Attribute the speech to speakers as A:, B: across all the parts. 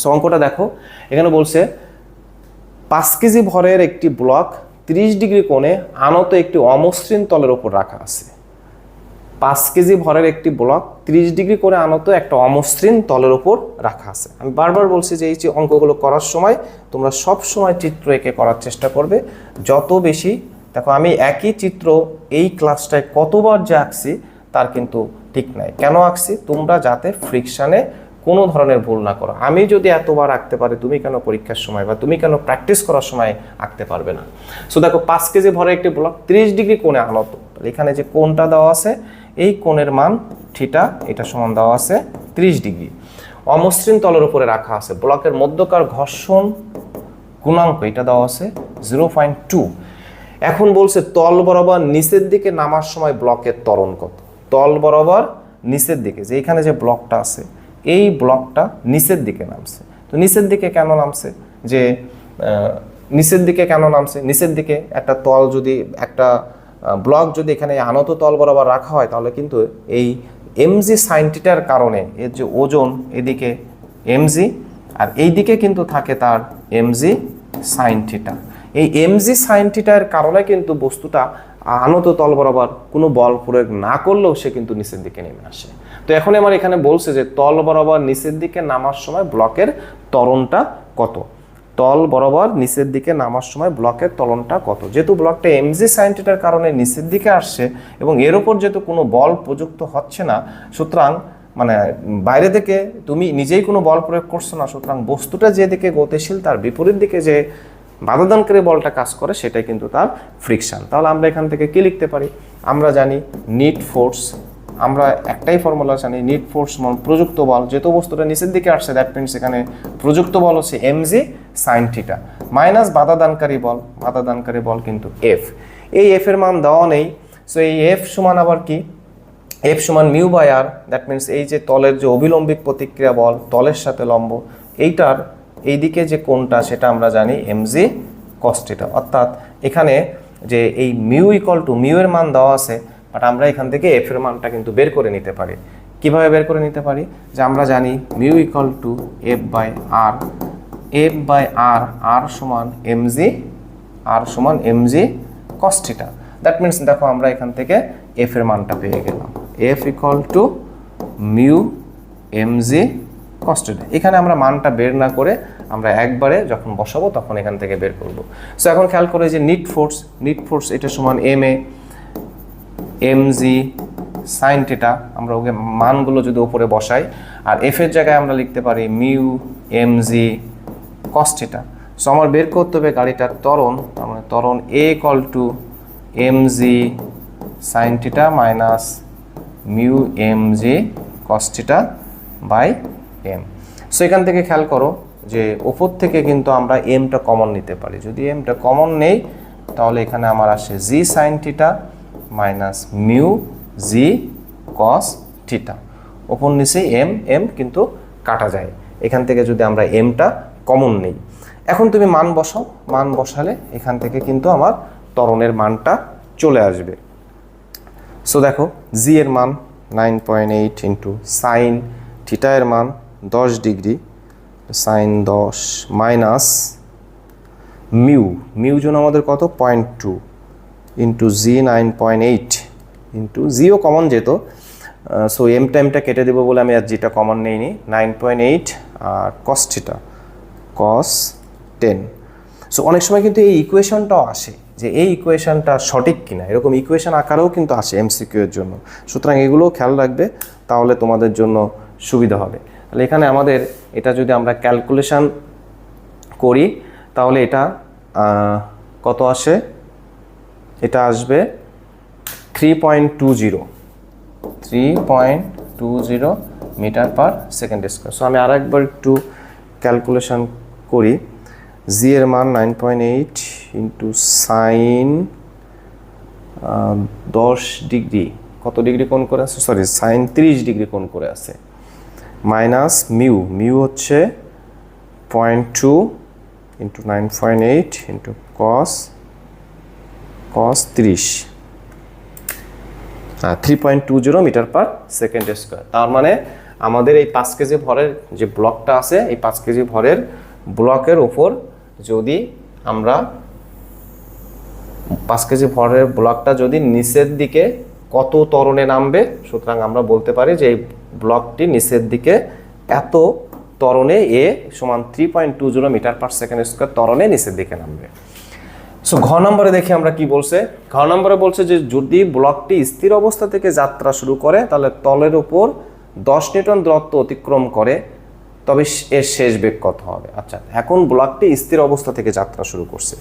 A: So অঙ্কটা দেখো, এখানে বলছে 5 কেজি ভরের একটি ব্লক 30 ডিগ্রি কোণে আনত একটি অমসৃণ তলের উপর রাখা আছে। 5 কেজি ভরের একটি ব্লক 30 ডিগ্রি কোণে আনত একটা অমসৃণ তলের উপর রাখা আছে। আমি বারবার বলছি যে এই যে অঙ্কগুলো করার সময় তোমরা সব সময় চিত্র এঁকে করার চেষ্টা করবে। যত বেশি, দেখো আমি একই চিত্র এই ক্লাসটায় কতবার যে আঁকছি তার কিন্তু ঠিক নাই। কেন আঁকছি? তোমরা যাতে ফ্রিকশানে কোনো ধরনের ভুল না করো। আমি যদি এতবার আঁকতে পারি, তুমি কেন পরীক্ষার সময় বা তুমি কেন প্র্যাকটিস করার সময় আঁকতে পারবে না? সো দেখো 5 কেজি ভরের একটি ব্লক 30 ডিগ্রি কোণে আনত। এখানে যে কোণটা দেওয়া আছে, এই কোণের মান থিটা, এটা সমান দেওয়া আছে 30 ডিগ্রি। অমসৃণ তলের উপরে রাখা আছে। ব্লকের মধ্যকার ঘর্ষণ গুণাঙ্ক এটা দেওয়া আছে 0.2। এখন বলছে তল বরাবর নিচের দিকে নামার সময় ব্লকের ত্বরণ কত। তল বরাবর নিচের দিকে, যে এখানে যে ব্লকটা আছে, এই ব্লকটা নিচের দিকে নামছে। তো নিচের দিকে কেন নামছে? যে নিচের দিকে কেন নামছে? নিচের দিকে একটা তল যদি, একটা ব্লক যদি এখানে আনত তল বরাবর রাখা হয়, তাহলে কিন্তু এই এমজি সাইন থিটার কারণে এর যে ওজন এদিকে এমজি, আর এই দিকে কিন্তু থাকে তার এমজি সাইন থিটা। এই এমজি সাইন থিটার কারণে কিন্তু বস্তুটা আনত তল বরাবর কোনো বল প্রয়োগ না করলেও সে কিন্তু নিচের দিকে নেমে আসে। তো এখন আমার এখানে বলছে যে তল বরাবর নিচের দিকে নামার সময় ব্লকের ত্বরণটা কত। তল বরাবর নিচের দিকে নামার সময় ব্লকের ত্বরণটা কত। যেহেতু ব্লকটা এমজি সাইন থিটার কারণে নিচের দিকে আসছে এবং এর উপর যেহেতু কোনো বল প্রযুক্ত হচ্ছে না, সুতরাং মানে বাইরে থেকে তুমি নিজেই কোনো বল প্রয়োগ করছো না, সুতরাং বস্তুটা যেদিকে গতিশীল তার বিপরীত দিকে যে বাধাদানকারী বলটা কাজ করে সেটাই কিন্তু তার ফ্রিকশন। তাহলে আমরা এখান থেকে কি লিখতে পারি? আমরা জানি নিট ফোর্স, আমরা একটাই ফর্মুলা জানি, নিট ফোর্স সমান প্রযুক্ত বল। যেহেতু বস্তুটা নিচের দিকে আসছে, দ্যাট মিনস এখানে প্রযুক্ত বল হচ্ছে এমজি সাইন থিটা মাইনাস বাধাদানকারী বল, বাধাদানকারী বল কিন্তু এফ। এই এফ এর মান দেওয়া নেই। সো এই এফ সমান আবার কি? এফ সমান mu by R. That means এই যে তলের যে অভিলম্বিক প্রতিক্রিয়া বল তলের সাথে লম্ব, এইটার এইদিকে যে কোণটা সেটা আমরা জানি এমজি কস থিটা। অর্থাৎ এখানে যে এই মিউ ইকুয়াল টু, মিউ এর মান দেওয়া আছে, বাট আমরা এখান থেকে এফ এর মানটা কিন্তু বের করে নিতে পারি। কিভাবে বের করে নিতে পারি? যে আমরা জানি mu equal to F by R, F by R, R সমান এমজি, আর সমান M G cos theta. That means দেখো আমরা এখান থেকে এফ এর মানটা পেয়ে গেলাম, F equal to mu M G cos theta. এখানে আমরা মানটা বের না করে আমরা একবারে যখন বসাবো তখন এখান থেকে বের করব। সো এখন খেয়াল করে যে নিট ফোর্স, নিট ফোর্স এটা সমান M A MG sine theta. আমরা ওকে মানগুলো যদি উপরে বসাই, আর এফ এর জায়গায় আমরা লিখতে পারি mu M G cos theta. So আমার বের করতে হবে গাড়িটার ত্বরণ, তার মানে ত্বরণ A equal to M G sine theta minus mu M G cos theta by M. So এখান থেকে খেয়াল করো যে ওপর থেকে কিন্তু আমরা এমটা কমন নিতে পারি। যদি এমটা কমন নেই তাহলে এখানে আমার আসে G sine theta minus mu G cos theta. ওপর নিচে এম, এম কিন্তু কাটা যায়। এখান থেকে যদি আমরা এমটা কমন নেই, এখন তুমি মান বসাও, মান বসালে এখান থেকে কিন্তু আমার ত্বরণের মানটা চলে আসবে। সো দেখো জি এর মান 9.8 ইন্টু সাইন থিটা এর মান 10 degree, sine 10 minus mu, mu জন্য আমাদের কত 0.2 ইন্টু জি 9.8 ইন্টু জিও কমন যেত। সো এম টাইমটা কেটে দেবো বলে আমি আর জিটা কমন নেইনি, 9.8 আর কস থিটা কস 10। সো অনেক সময় কিন্তু এই ইকুয়েশনটাও আসে যে এই ইকুয়েশনটা সঠিক কিনা, এরকম ইকুয়েশন আকারেও কিন্তু আসে এমসিকিউ এর জন্য। সুতরাং এগুলোও খেয়াল রাখবে, তাহলে তোমাদের জন্য সুবিধা হবে। তাহলে এখানে আমাদের এটা যদি আমরা ক্যালকুলেশন করি তাহলে এটা কত আসে? এটা আসবে 3.20 meter per second square. So আমি আরেকবার একটু ক্যালকুলেশন করি। জি এর মান 9.8 ইন্টু সাইন 10 ডিগ্রি, কত ডিগ্রি কোণ করে আছে, সরি সাইন 30 ডিগ্রি কোণ করে আছে, মাইনাস মিউ, মিউ হচ্ছে 0.2 into 9.8 into cos 30, 3.20 meter per second square. তার মানে আমাদের এই 5 কেজি ভরের যে ব্লকটা আছে, এই 5 কেজি ভরের ব্লকের উপর যদি আমরা 5 কেজি ভরের ব্লকটা যদি নিচের দিকে কত ত্বরণে নামবে, সুতরাং আমরা বলতে পারি যে এই ব্লকটি নিচের দিকে এত ত্বরণে এ সমান 3.20 মিটার পার সেকেন্ড স্কোয়ার ত্বরণে নিচের দিকে নামবে। সো ঘ নম্বরে দেখি আমরা কি বলছে। ঘ নম্বরে বলছে যে যদি ব্লকটি স্থির অবস্থা থেকে যাত্রা শুরু করে তাহলে তলের উপর 10 নিউটন দূরত্ব অতিক্রম করে, তবে এর শেষ বেগ কত হবে। আচ্ছা, এখন ব্লকটি স্থির অবস্থা থেকে যাত্রা শুরু করছে,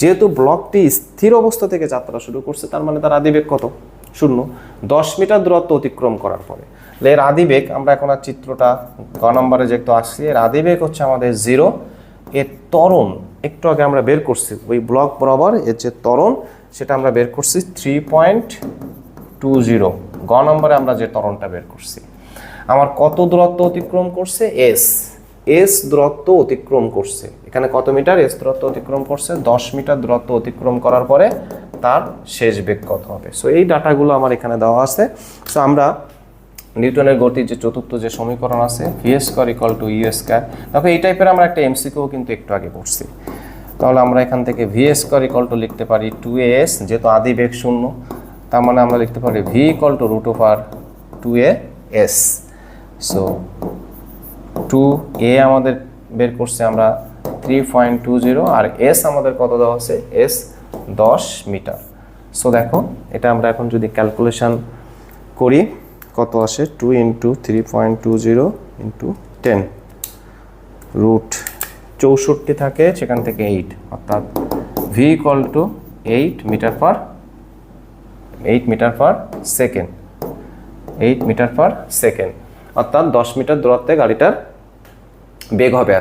A: যেহেতু ব্লকটি স্থির অবস্থা থেকে যাত্রা শুরু করছে তার মানে তার আদিবেগ কত, 0। 10 মিটার দূরত্ব অতিক্রম করার পরে এর আদিবেগ, আমরা এখন আর চিত্রটা গ নম্বরে যেহেতু আসছি, এর আদিবেগ হচ্ছে আমাদের 0। এর ত্বরণ একটু আগে আমরা বের করছি, ওই ব্লক বরাবর এর যে ত্বরণ সেটা আমরা বের করছি 3.20। গ নম্বরে আমরা যে ত্বরণটা বের করছি, আমার কত দূরত্ব অতিক্রম করছে, এস দূরত্ব অতিক্রম করছে। এখানে কত মিটার এস দূরত্ব অতিক্রম করছে, 10 মিটার দূরত্ব অতিক্রম করার পরে তার শেষ বেগ কত হবে। সো এই ডাটাগুলো আমার এখানে দেওয়া আছে। সো আমরা নিউটনের গতির যে চতুর্থ যে সমীকরণ আছে V square equal to U square, দেখো এই টাইপের আমরা একটা এমসিকিউ কিন্তু একটু আগে পড়ছি। তাহলে আমরা এখান থেকে ভি স্কয়ার ইকুয়াল টু লিখতে পারি 2as, যেহেতু আদিবেগ 0 তার মানে আমরা লিখতে পারি V equal to √2as। So 2a আমাদের বের করছে আমরা 3.20, আর s আমাদের কত দেওয়া আছে, s 10 মিটার। সো দেখো এটা আমরা এখন যদি ক্যালকুলেশন করি কত আসে, 2 × 3.20 × 10 √64 থাকে, সেখান থেকে 8, অর্থাৎ v equal to 8 meter per second, 8 meter per second, অর্থাৎ 10 মিটার দূরত্বে গাড়িটার বেগ হবে এত।